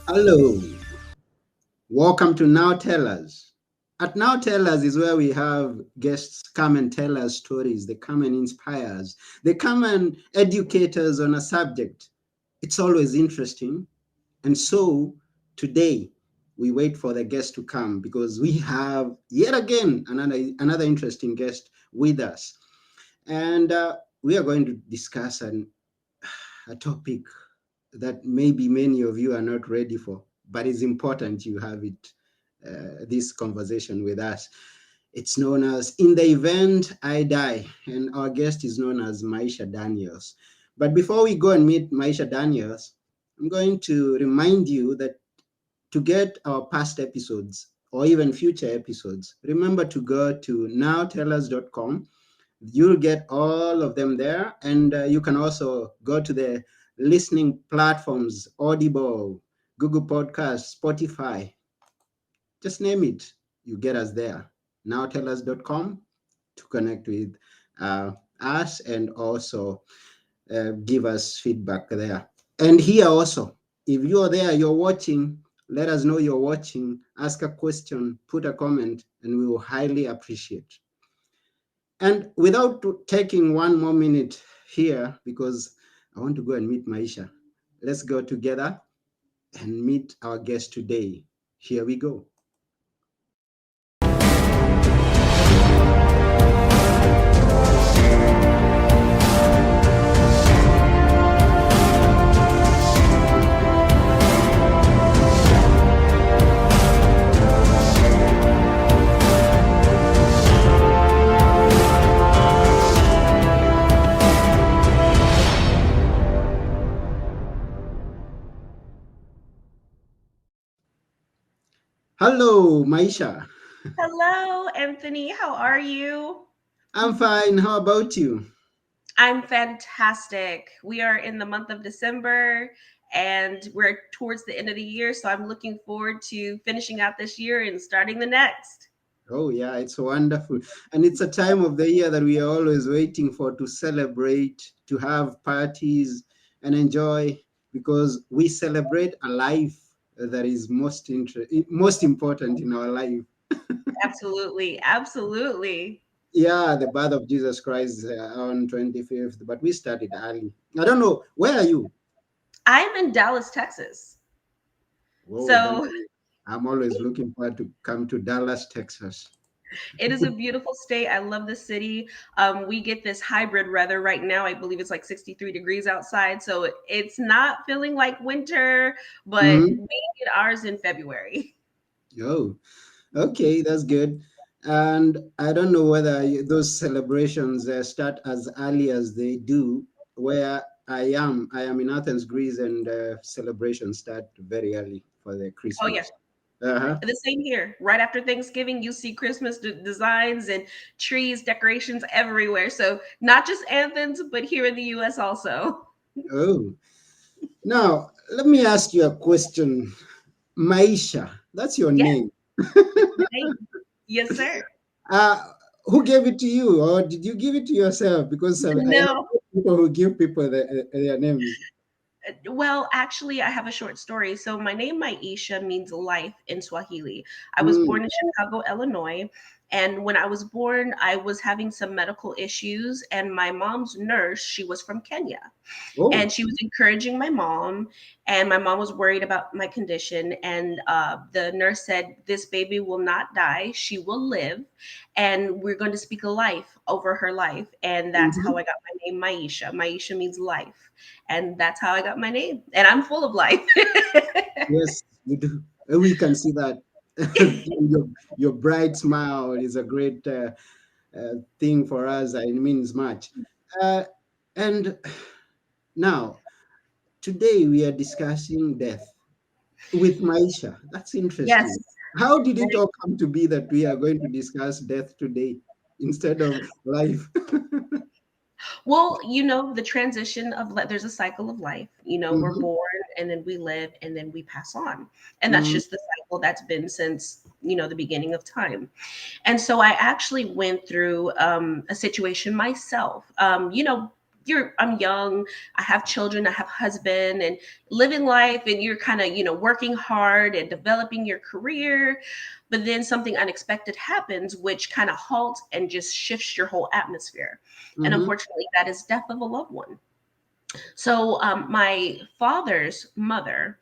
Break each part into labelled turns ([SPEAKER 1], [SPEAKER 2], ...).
[SPEAKER 1] Hello, welcome to Now Tell Us. At Now Tell Us is where we have guests come and tell us stories. They come and inspire us. They come and educate us on a subject. It's always interesting. And so today we wait for the guest to come because we have yet again another interesting guest with us. And we are going to discuss a topic that maybe many of you are not ready for, but it's important you have this conversation with us. It's known as In the Event I Die, and our guest is known as Maisha Daniels. But before we go and meet Maisha Daniels, I'm going to remind you that to get our past episodes or even future episodes, remember to go to nowtellus.com. You'll get all of them there, and you can also go to the listening platforms: Audible, Google Podcasts, Spotify. Just name it, you get us there. Nowtellus.com to connect with uh, us and also give us feedback there. And here also, if you're there, you're watching, let us know you're watching, ask a question, put a comment, and we will highly appreciate. And without taking one more minute here, because I want to go and meet Maisha, let's go together and meet our guest today. Here we go. Hello, Maisha.
[SPEAKER 2] Hello, Anthony. How are you?
[SPEAKER 1] I'm fine. How about you?
[SPEAKER 2] I'm fantastic. We are in the month of December and we're towards the end of the year. So I'm looking forward to finishing out this year and starting the next.
[SPEAKER 1] Oh, yeah, it's wonderful. And it's a time of the year that we are always waiting for to celebrate, to have parties and enjoy because we celebrate a life that is most important in our life.
[SPEAKER 2] Absolutely. Absolutely.
[SPEAKER 1] Yeah, the birth of Jesus Christ on 25th, but we started early. I don't know. Where are you?
[SPEAKER 2] I'm in Dallas, Texas.
[SPEAKER 1] Whoa,
[SPEAKER 2] So
[SPEAKER 1] I'm always looking forward to come to Dallas, Texas.
[SPEAKER 2] it is a beautiful state. I love the city. We get this hybrid weather right now. I believe it's like 63 degrees outside. So it's not feeling like winter, but
[SPEAKER 1] Hmm.
[SPEAKER 2] we get ours in February.
[SPEAKER 1] Oh, okay, that's good. And I don't know whether those celebrations start as early as they do. Where I am in Athens, Greece, and celebrations start very early for the
[SPEAKER 2] Oh, yeah.
[SPEAKER 1] Christmas. Uh-huh.
[SPEAKER 2] The same here. Right after Thanksgiving, you see Christmas designs and trees, decorations everywhere. So not just Athens, but here in the U.S. also.
[SPEAKER 1] Oh, now let me ask you a question. Maisha, that's your
[SPEAKER 2] Yes,
[SPEAKER 1] name.
[SPEAKER 2] that's my name. Yes, sir.
[SPEAKER 1] Uh, who gave it to you, or did you give it to yourself? Because I know
[SPEAKER 2] No.
[SPEAKER 1] people who give people their names.
[SPEAKER 2] Well, actually, I have a short story. So, my name, Maisha, means life in Swahili. I was
[SPEAKER 1] Mm.
[SPEAKER 2] born in Chicago, Illinois. And when I was born, I was having some medical issues. And my mom's nurse, she was from Kenya.
[SPEAKER 1] Oh.
[SPEAKER 2] And she was encouraging my mom, and my mom was worried about my condition. And the nurse said, this baby will not die, she will live, and we're going to speak a life over her life. And that's how
[SPEAKER 1] Mhm.
[SPEAKER 2] I got my name, Maisha means life, and that's how I got my name, and I'm full of life.
[SPEAKER 1] Yes, you do. We can see that. Your bright smile is a great thing for us. It means much. Uh, and now, today we are discussing death with Maisha. That's
[SPEAKER 2] Yes.
[SPEAKER 1] interesting. How did it all come to be that we are going to discuss death today instead of life?
[SPEAKER 2] Well, the transition of there's a cycle of life. We're
[SPEAKER 1] Mhm.
[SPEAKER 2] born and then we live and then we pass on. And that's
[SPEAKER 1] Mm.
[SPEAKER 2] just the cycle that's been since, the beginning of time. And so I actually went through a situation myself. I'm young, I have children, I have husband, and living life, and you're kind of, working hard and developing your career, but then something unexpected happens which kind of halts and just shifts your whole atmosphere. And
[SPEAKER 1] Mm-hmm.
[SPEAKER 2] unfortunately, that is death of a loved one. So my father's mother,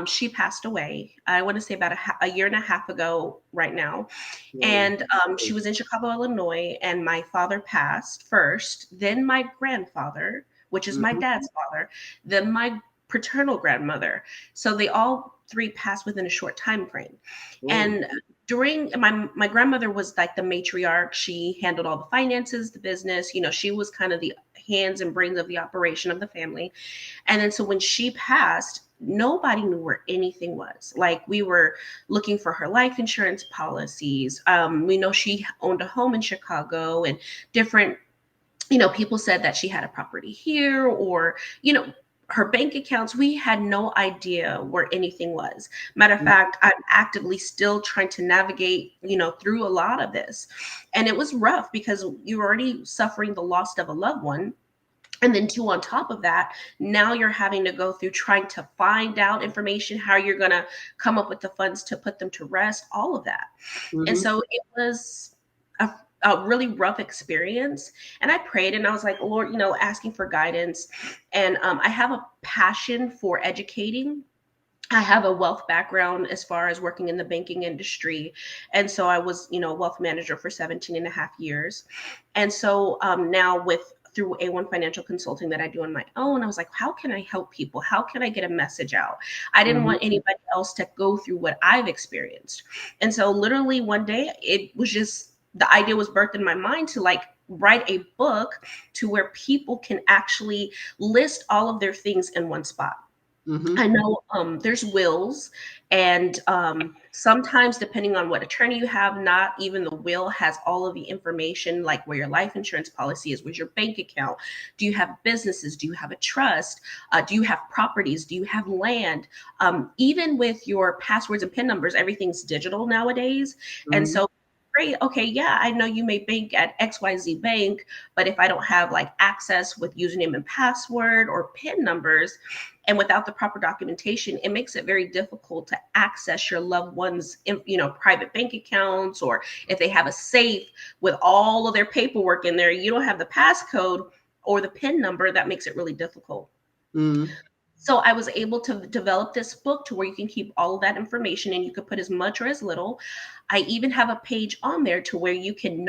[SPEAKER 2] she passed away, I want to say about a year and a half ago right now.
[SPEAKER 1] Wow.
[SPEAKER 2] And she was in Chicago, Illinois, and my father passed first, then my grandfather, which is my
[SPEAKER 1] Mm-hmm.
[SPEAKER 2] dad's father, then my paternal grandmother. So they all three passed within a short time frame.
[SPEAKER 1] Oh.
[SPEAKER 2] And during my grandmother was like the matriarch. She handled all the finances, the business. She was kind of the hands and brains of the operation of the family. And then so when she passed, nobody knew where anything was. Like, we were looking for her life insurance policies. We know she owned a home in Chicago, and different, people said that she had a property here, or, her bank accounts. We had no idea where anything was. Matter of fact, I'm actively still trying to navigate, through a lot of this. And it was rough because you're already suffering the loss of a loved one, and then two, on top of that, now you're having to go through trying to find out information, how you're going to come up with the funds to put them to rest, all of that. And
[SPEAKER 1] Mm-hmm.
[SPEAKER 2] so it was a really rough experience. And I prayed and I was like, Lord, asking for guidance. And I have a passion for educating. I have a wealth background as far as working in the banking industry. And so I was, a wealth manager for 17 and a half years. And so now with through A1 Financial Consulting that I do on my own, I was like, how can I help people? How can I get a message out? I didn't
[SPEAKER 1] Mm-hmm.
[SPEAKER 2] want anybody else to go through what I've experienced. And so literally one day, it was just the idea was birthed in my mind to like write a book to where people can actually list all of their things in one spot.
[SPEAKER 1] Mm-hmm.
[SPEAKER 2] I know there's wills, and sometimes, depending on what attorney you have, not even the will has all of the information, like where your life insurance policy is, where's your bank account, do you have businesses, do you have a trust, do you have properties, do you have land, even with your passwords and PIN numbers, everything's digital nowadays. And
[SPEAKER 1] Mm-hmm.
[SPEAKER 2] so, great, okay, yeah, I know you may bank at XYZ Bank, but if I don't have like access with username and password or PIN numbers, and without the proper documentation, it makes it very difficult to access your loved ones, private bank accounts, or if they have a safe with all of their paperwork in there, you don't have the passcode or the PIN number. That makes it really difficult.
[SPEAKER 1] Mm-hmm.
[SPEAKER 2] So I was able to develop this book to where you can keep all of that information, and you could put as much or as little. I even have a page on there to where you can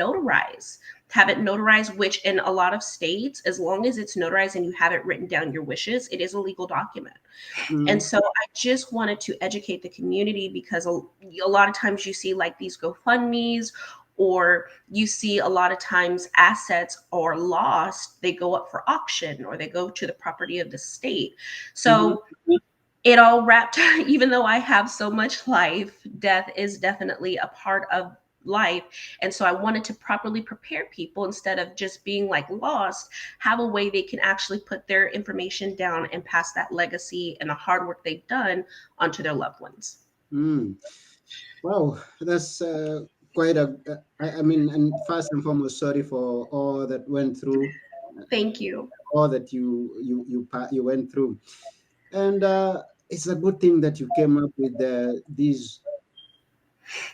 [SPEAKER 2] have it notarized, which in a lot of states, as long as it's notarized and you have it written down your wishes, it is a legal document. And so I just wanted to educate the community, because a lot of times you see like these GoFundMe's, or you see a lot of times assets are lost, they go up for auction or they go to the property of the state.
[SPEAKER 1] Mm-hmm.
[SPEAKER 2] So it all wrapped, even though I have so much life, death is definitely a part of life. And so I wanted to properly prepare people, instead of just being like lost, have a way they can actually put their information down and pass that legacy and the hard work they've done onto their loved ones.
[SPEAKER 1] Mm. Wow, that's quite a. I mean, and first and foremost, sorry for all that went through,
[SPEAKER 2] Thank you.
[SPEAKER 1] all that you went through, and it's a good thing that you came up with these.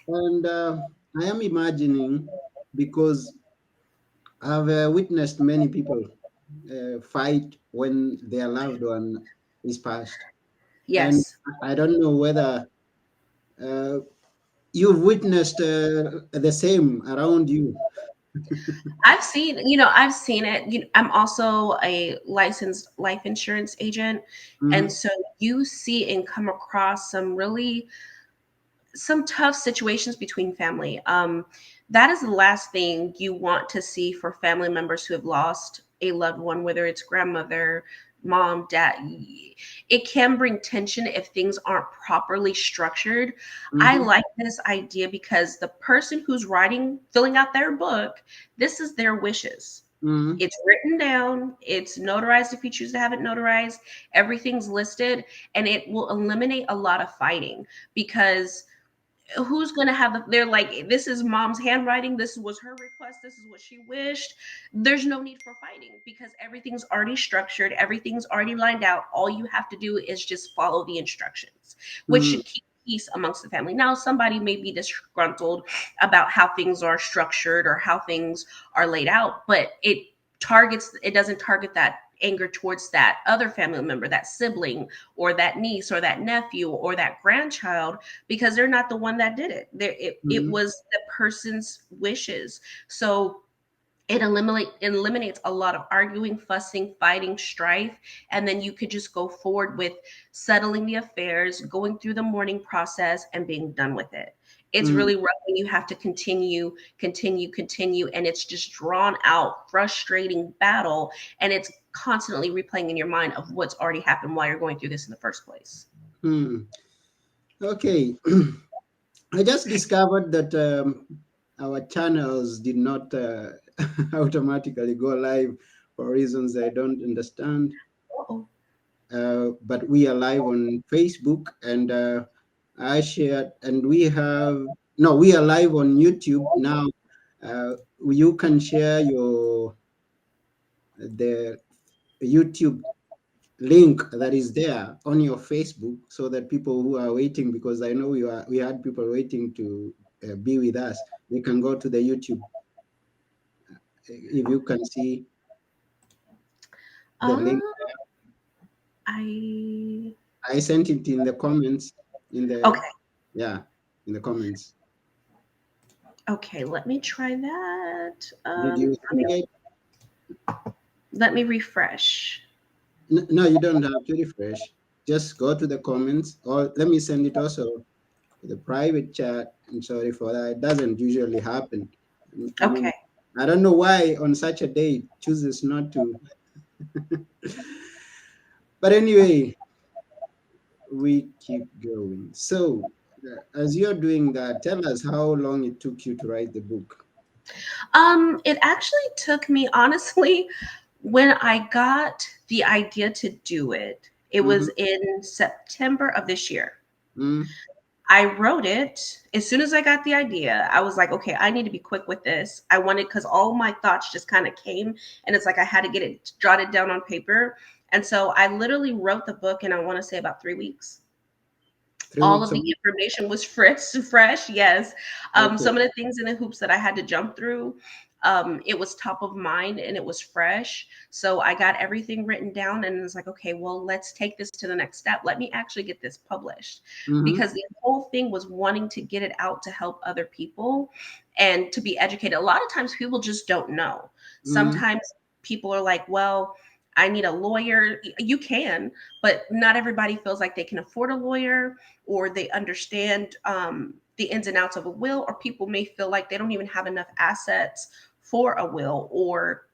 [SPEAKER 1] And I am imagining, because I've witnessed many people fight when their loved one is passed, and
[SPEAKER 2] Yes.
[SPEAKER 1] I don't know whether uh, you've witnessed the same around you.
[SPEAKER 2] I've seen it. I'm also a licensed life insurance agent. And
[SPEAKER 1] Mm-hmm.
[SPEAKER 2] so you see and come across some tough situations between family. That is the last thing you want to see for family members who have lost a loved one, whether it's grandmother, mom, dad. It can bring tension if things aren't properly structured. I
[SPEAKER 1] Mm-hmm.
[SPEAKER 2] like this idea because the person who's filling out their book, this is their wishes.
[SPEAKER 1] Mm-hmm.
[SPEAKER 2] It's written down, it's notarized if you choose to have it notarized, everything's listed, and it will eliminate a lot of fighting, because who's going to have they're like, this is mom's handwriting, this was her request, this is what she wished. There's no need for fighting because everything's already structured, everything's already lined out. All you have to do is just follow the instructions, which
[SPEAKER 1] Mm,
[SPEAKER 2] should keep peace amongst the family. Now somebody may be disgruntled about how things are structured or how things are laid out, but it doesn't target that anger towards that other family member, that sibling or that niece or that nephew or that grandchild, because they're not the one that did it. It
[SPEAKER 1] mhm,
[SPEAKER 2] was the person's wishes. So it eliminates a lot of arguing, fussing, fighting, strife, and then you could just go forward with settling the affairs, going through the mourning process, and being done with it. It's
[SPEAKER 1] mm,
[SPEAKER 2] really rough when you have to continue, and it's just drawn out, frustrating battle, and it's constantly replaying in your mind of what's already happened while you're going through this in the first place.
[SPEAKER 1] mm. Okay. I just discovered that our channels did not automatically go live for reasons I don't understand.
[SPEAKER 2] Uh-oh.
[SPEAKER 1] But we are live on Facebook, and I shared, and we have no, we are live on YouTube now. You can share the YouTube link that is there on your Facebook, so that people who are waiting, because I know we had people waiting to be with us, they can go to the YouTube. If you can see the link,
[SPEAKER 2] Um, I
[SPEAKER 1] I sent it in the comments. In the
[SPEAKER 2] Okay.
[SPEAKER 1] Yeah, in the comments.
[SPEAKER 2] Okay, let me try that.
[SPEAKER 1] Did you see it?
[SPEAKER 2] Let me refresh.
[SPEAKER 1] No, you don't have to refresh. Just go to the comments, or let me send it also to the private chat. I'm sorry for that. It doesn't usually happen. I
[SPEAKER 2] Okay.
[SPEAKER 1] mean, I don't know why on such a day it chooses not to. But anyway, we keep going. So, as you're doing that, tell us how long it took you to write the book.
[SPEAKER 2] It actually took me, honestly, when I got the idea to do it, it
[SPEAKER 1] Mm-hmm.
[SPEAKER 2] was in September of this year.
[SPEAKER 1] Mm-hmm.
[SPEAKER 2] I wrote it as soon as I got the idea. I was like, okay, I need to be quick with this. I wanted, because all my thoughts just kind of came, and it's like I had to get it jotted down on paper. And so I literally wrote the book in, I want to say, about 3 weeks.
[SPEAKER 1] Three
[SPEAKER 2] All
[SPEAKER 1] weeks
[SPEAKER 2] of
[SPEAKER 1] of
[SPEAKER 2] the information was fresh, yes.
[SPEAKER 1] okay.
[SPEAKER 2] Some of the things in the hoops that I had to jump through, it was top of mind and it was fresh. So I got everything written down and it's like, okay, well, let's take this to the next step. Let me actually get this published,
[SPEAKER 1] Mm-hmm.
[SPEAKER 2] because the whole thing was wanting to get it out to help other people and to be educated. A lot of times people just don't know.
[SPEAKER 1] Mm-hmm.
[SPEAKER 2] Sometimes people are like, well, I need a lawyer. You can, but not everybody feels like they can afford a lawyer, or they understand the ins and outs of a will, or people may feel like they don't even have enough assets for a will or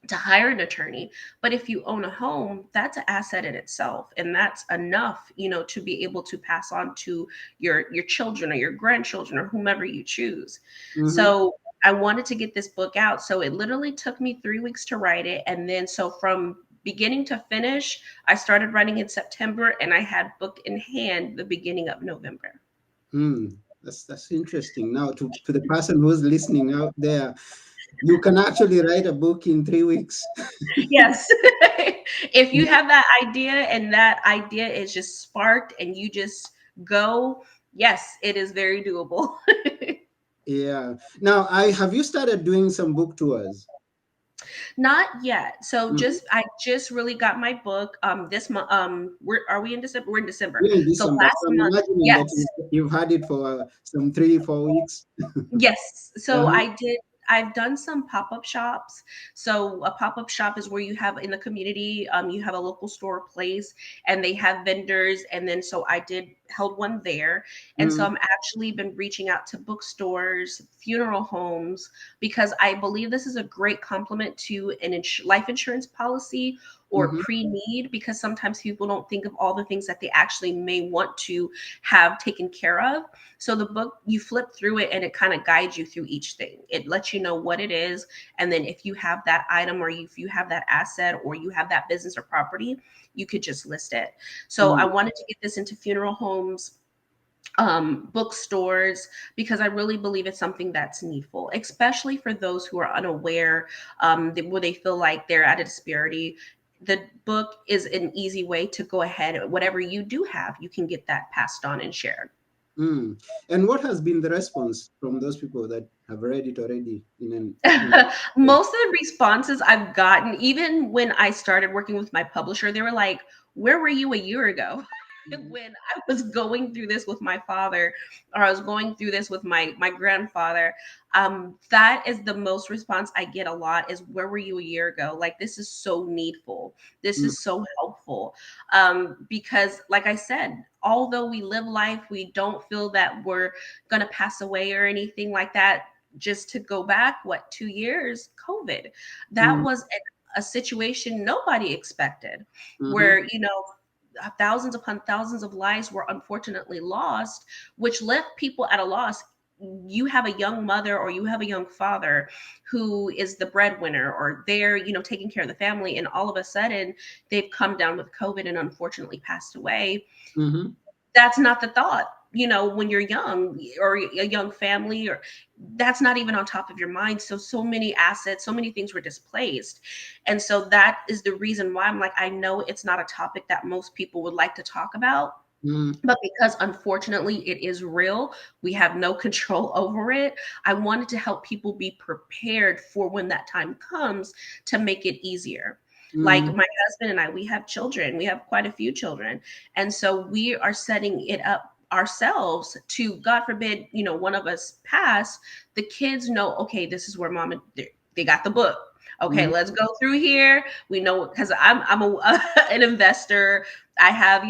[SPEAKER 2] to hire an attorney. But if you own a home, that's an asset in itself, and that's enough, to be able to pass on to your children or your grandchildren or whomever you choose.
[SPEAKER 1] Mm-hmm.
[SPEAKER 2] So I wanted to get this book out, so it literally took me 3 weeks to write it, and then so from beginning to finish, I started writing in September, and I had book in hand the beginning of November.
[SPEAKER 1] Hmm, that's interesting. Now, to the person who's listening out there, you can actually write a book in 3 weeks.
[SPEAKER 2] Yes. If you have that idea and that idea is just sparked and you just go, yes, it is very doable.
[SPEAKER 1] Yeah. Now, I have you started doing some book tours?
[SPEAKER 2] Not yet. So
[SPEAKER 1] Mhm.
[SPEAKER 2] I just really got my book this month. Are we in December? We're in December.
[SPEAKER 1] Yeah, in
[SPEAKER 2] So
[SPEAKER 1] December.
[SPEAKER 2] last
[SPEAKER 1] So I'm
[SPEAKER 2] month,
[SPEAKER 1] imagining that
[SPEAKER 2] yes.
[SPEAKER 1] you've had it for some 3, 4 weeks.
[SPEAKER 2] Yes. So
[SPEAKER 1] Uh-huh.
[SPEAKER 2] I've done some pop-up shops. So a pop-up shop is where you have in the community, you have a local store or place and they have vendors. And then so I did held one there. And so
[SPEAKER 1] Mm-hmm.
[SPEAKER 2] I'm actually been reaching out to bookstores, funeral homes, because I believe this is a great complement to an life insurance policy or
[SPEAKER 1] Mm-hmm.
[SPEAKER 2] pre-need, because sometimes people don't think of all the things that they actually may want to have taken care of. So the book, you flip through it and it kind of guides you through each thing. It lets you know what it is. And then if you have that item or if you have that asset or you have that business or property, you could just list it. So I wanted to get this into funeral homes, bookstores, because I really believe it's something that's needful, especially for those who are unaware, where they feel like they're at a disparity. The book is an easy way to go ahead. Whatever you do have, you can get that passed on and shared.
[SPEAKER 1] Mm. And what has been the response from those people that have read it already in
[SPEAKER 2] Most of the responses I've gotten, even when I started working with my publisher, they were like, "Where were you a year ago?"
[SPEAKER 1] Mhm.
[SPEAKER 2] When I was going through this with my father, or I was going through this with my grandfather. That is the most response I get a lot is, "Where were you a year ago?" Like, this is so needful. This
[SPEAKER 1] Mm,
[SPEAKER 2] is so helpful. Because, like I said, although we live life, we don't feel that we're gonna pass away or anything like that. Just to go back, what, 2 years, COVID, that
[SPEAKER 1] mm,
[SPEAKER 2] was a situation nobody expected,
[SPEAKER 1] mhm,
[SPEAKER 2] where, thousands upon thousands of lives were unfortunately lost, which left people at a loss. You have a young mother or you have a young father who is the breadwinner, or they're, taking care of the family, and all of a sudden they've come down with COVID and unfortunately passed away.
[SPEAKER 1] mhm,
[SPEAKER 2] That's not the thought, when you're young, or a young family, or that's not even on top of your mind. So many assets, so many things were displaced. And so that is the reason why I'm like, I know it's not a topic that most people would like to talk about,
[SPEAKER 1] mm,
[SPEAKER 2] but because unfortunately it is real, we have no control over it. I wanted to help people be prepared for when that time comes, to make it easier. Like
[SPEAKER 1] mhm,
[SPEAKER 2] my husband and I, we have children, we have quite a few children. And so we are setting it up ourselves to, God forbid, one of us pass, the kids know, okay, this is where mom and they got the book. Okay,
[SPEAKER 1] mhm,
[SPEAKER 2] let's go through here. We know, because I'm an investor. I have,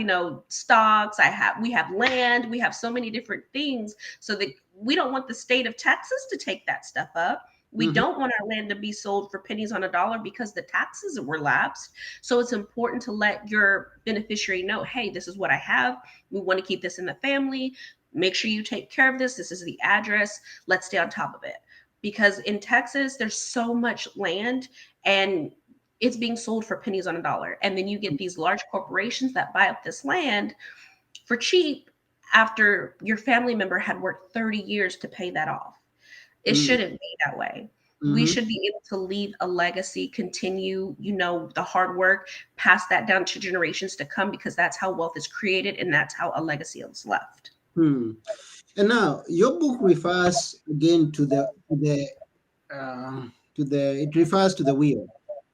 [SPEAKER 2] stocks. We have land. We have so many different things. So that we don't want the state of Texas to take that stuff up. We
[SPEAKER 1] mhm,
[SPEAKER 2] don't want our land to be sold for pennies on a dollar because the taxes were lapsed. So it's important to let your beneficiary know, hey, this is what I have. We want to keep this in the family. Make sure you take care of this. This is the address. Let's stay on top of it. Because in Texas, there's so much land, and it's being sold for pennies on a dollar. And then you get these large corporations that buy up this land for cheap after your family member had worked 30 years to pay that off. It
[SPEAKER 1] mm,
[SPEAKER 2] shouldn't be that way. We
[SPEAKER 1] mhm,
[SPEAKER 2] should be able to leave a legacy, continue, the hard work, pass that down to generations to come, because that's how wealth is created and that's how a legacy is left.
[SPEAKER 1] mm. And now your book refers again to the it refers to the wheel.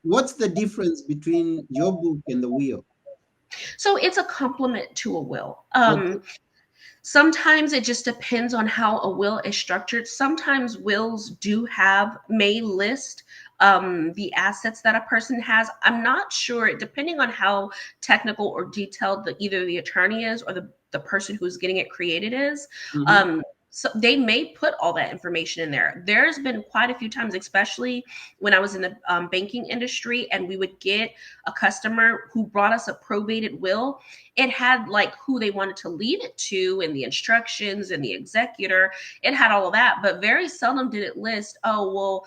[SPEAKER 1] What's the difference between your book and the wheel?
[SPEAKER 2] So it's a complement to a will.
[SPEAKER 1] Okay.
[SPEAKER 2] Sometimes it just depends on how a will is structured. Sometimes wills may list the assets that a person has. I'm not sure, depending on how technical or detailed either the attorney is, or the person who's getting it created is.
[SPEAKER 1] Mm-hmm.
[SPEAKER 2] Um, so they may put all that information in there. There's been quite a few times, especially when I was in the banking industry, and we would get a customer who brought us a probated will. It had like who they wanted to leave it to, and the instructions, and the executor. It had all of that, but very seldom did it list, oh, well,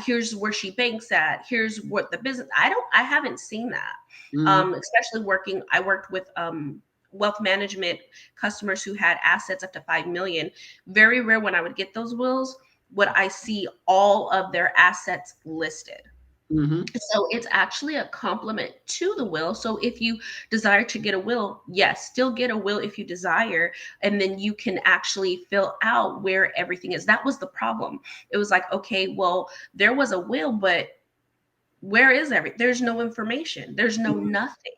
[SPEAKER 2] here's where she banks at. Here's what the business. I haven't seen that.
[SPEAKER 1] Mm-hmm.
[SPEAKER 2] Especially I worked with wealth management customers who had assets up to 5 million. Very rare when I would get those wills would I see all of their assets listed.
[SPEAKER 1] Mm-hmm.
[SPEAKER 2] So it's actually a complement to the will. So if you desire to get a will, yes, still get a will if you desire. And then you can actually fill out where everything is. That was the problem. It was like, okay, well, there was a will, but where is there's no information, there's no nothing.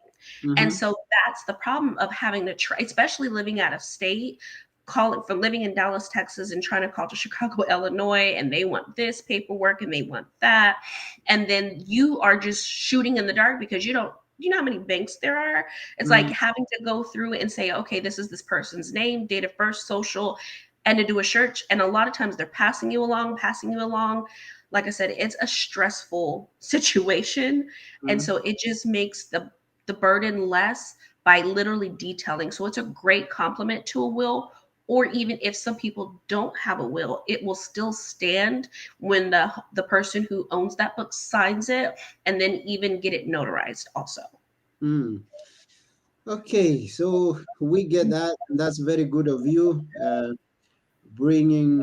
[SPEAKER 2] And
[SPEAKER 1] Mm-hmm.
[SPEAKER 2] so that's the problem of having to try, especially living out of state, calling for living in Dallas, Texas, and trying to call to Chicago, Illinois, and they want this paperwork and they want that. And then you are just shooting in the dark because you know how many banks there are. It's like
[SPEAKER 1] Mm-hmm.
[SPEAKER 2] having to go through and say, okay, this is this person's name, date of birth, social, and to do a search. And a lot of times they're passing you along. Like I said, it's a stressful situation. And
[SPEAKER 1] Mm-hmm.
[SPEAKER 2] so it just makes the burden less by literally detailing. So it's a great complement to a will. Or even if some people don't have a will, it will still stand when the person who owns that book signs it, and then even get it notarized also.
[SPEAKER 1] Mm. Okay, so we get that. And that's very good of you, bringing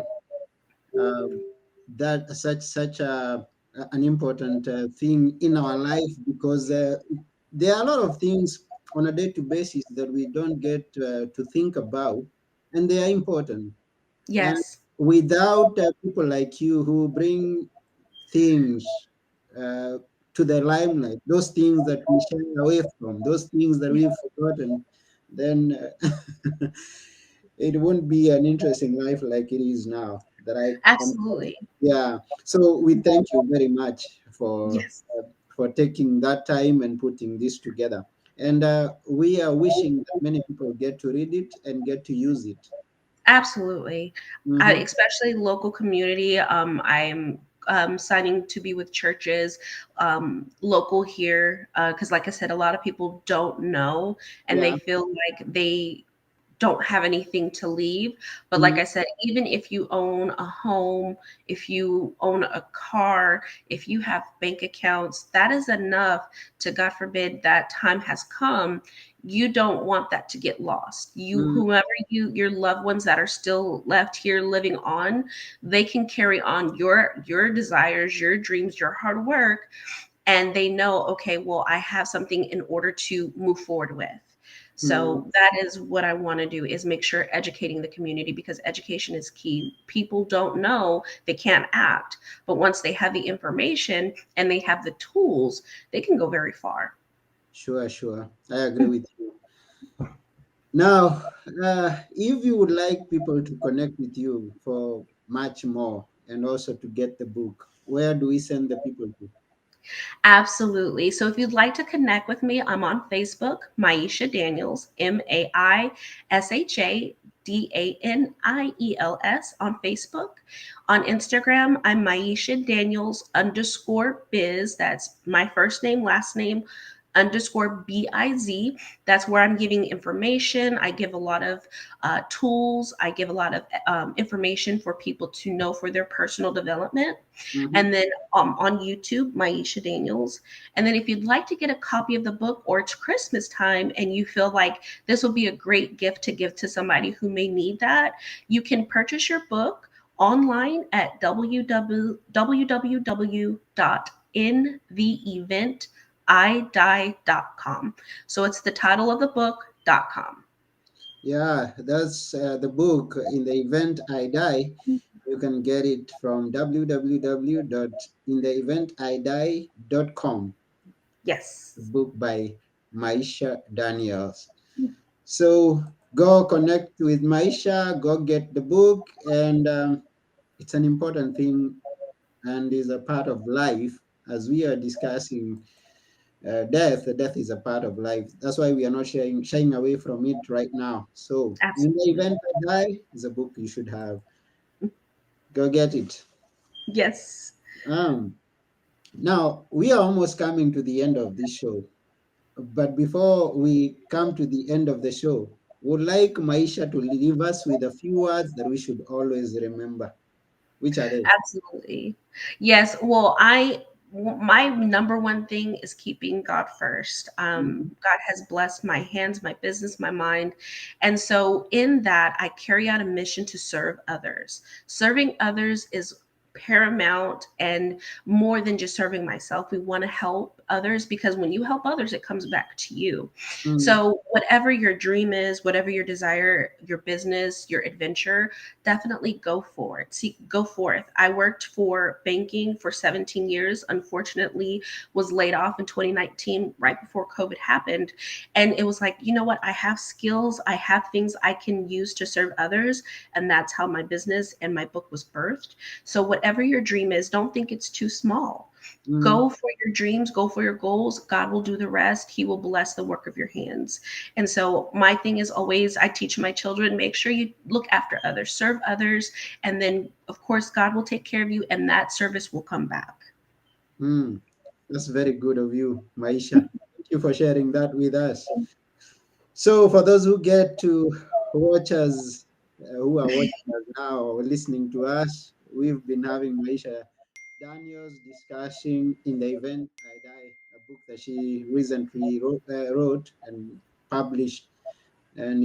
[SPEAKER 1] uh, that such an important thing in our life, because there are a lot of things on a day-to basis that we don't get to think about, and they are important. And
[SPEAKER 2] Yes,
[SPEAKER 1] without people like you who bring things uh, to the limelight, those things that we shy away from, those things that we've forgotten, then it won't be an interesting life like it is now. That I can,
[SPEAKER 2] absolutely.
[SPEAKER 1] yeah. So we thank you very much
[SPEAKER 2] Yes,
[SPEAKER 1] for taking that time and putting this together. And we are wishing that many people get to read it and get to use it.
[SPEAKER 2] absolutely.
[SPEAKER 1] Hmm.
[SPEAKER 2] Especially local community. I'm signing to be with churches local here because, like I said, a lot of people don't know and they
[SPEAKER 1] Yeah.
[SPEAKER 2] feel like they don't have anything to leave. But like
[SPEAKER 1] Mhm.
[SPEAKER 2] I said, even if you own a home, if you own a car, if you have bank accounts, that is enough to, God forbid, that time has come. You don't want that to get lost. You,
[SPEAKER 1] Mhm.
[SPEAKER 2] whomever your loved ones that are still left here living on, they can carry on your desires, your dreams, your hard work, and they know, okay, well, I have something in order to move forward with.
[SPEAKER 1] Mhm.
[SPEAKER 2] So that is what I want to do, is make sure educating the community, because education is key. People don't know, they can't act, but once they have the information and they have the tools, they can go very far.
[SPEAKER 1] Sure, sure. I agree with you. Now, if you would like people to connect with you for much more and also to get the book, where do we send the people to?
[SPEAKER 2] Absolutely. So if you'd like to connect with me, I'm on Facebook, Maisha Daniels, Maisha Daniels on Facebook. On Instagram, I'm Maisha Daniels underscore biz. That's my first name, last name, underscore biz. That's where I'm giving information. I give a lot of tools. I give a lot of information for people to know for their personal development.
[SPEAKER 1] Mm-hmm.
[SPEAKER 2] And then on YouTube, Maisha Daniels. And then if you'd like to get a copy of the book, or it's Christmas time and you feel like this will be a great gift to give to somebody who may need that, you can purchase your book online at www.intheeventidie.com. So it's the title of the book.com.
[SPEAKER 1] Yeah, that's the book. In the event I die, you can get it from www.intheeventidie.com. A
[SPEAKER 2] Yes.
[SPEAKER 1] book by Maisha Daniels. So go connect with Maisha, go get the book, and it's an important thing and is a part of life. As we are discussing death, death is a part of life. That's why we are not shying away from it right now. So in the
[SPEAKER 2] Absolutely.
[SPEAKER 1] event I die, is a book you should have. Go get it.
[SPEAKER 2] Yes.
[SPEAKER 1] Um, Now we are almost coming to the end of this show. But before we come to the end of the show, would like Maisha to leave us with a few words that we should always remember. Which are they?
[SPEAKER 2] Absolutely. Yes. Well, my number one thing is keeping God first.
[SPEAKER 1] Mhm.
[SPEAKER 2] God has blessed my hands, my business, my mind. And so in that, I carry out a mission to serve others. Serving others is paramount, and more than just serving myself. We want to help others, because when you help others, it comes back to you.
[SPEAKER 1] Mm,
[SPEAKER 2] So whatever your dream is, whatever your desire, your business, your adventure, definitely go for it. See, go forth. I worked for banking for 17 years. Unfortunately, was laid off in 2019, right before COVID happened. And it was like, you know what? I have skills, I have things I can use to serve others. And that's how my business and my book was birthed. So, whatever your dream is, don't think it's too small.
[SPEAKER 1] mm,
[SPEAKER 2] Go for your dreams, go for your goals. God will do the rest. He will bless the work of your hands. And so, my thing is always, I teach my children, make sure you look after others, serve others, and then, of course, God will take care of you, and that service will come back.
[SPEAKER 1] mm. That's very good of you, Maisha. Thank you for sharing that with us. So, for those who get to watch us, who are watching us now or listening to us, we've been having Maisha Daniels discussing In the Event I Die, a book that she recently wrote and published, and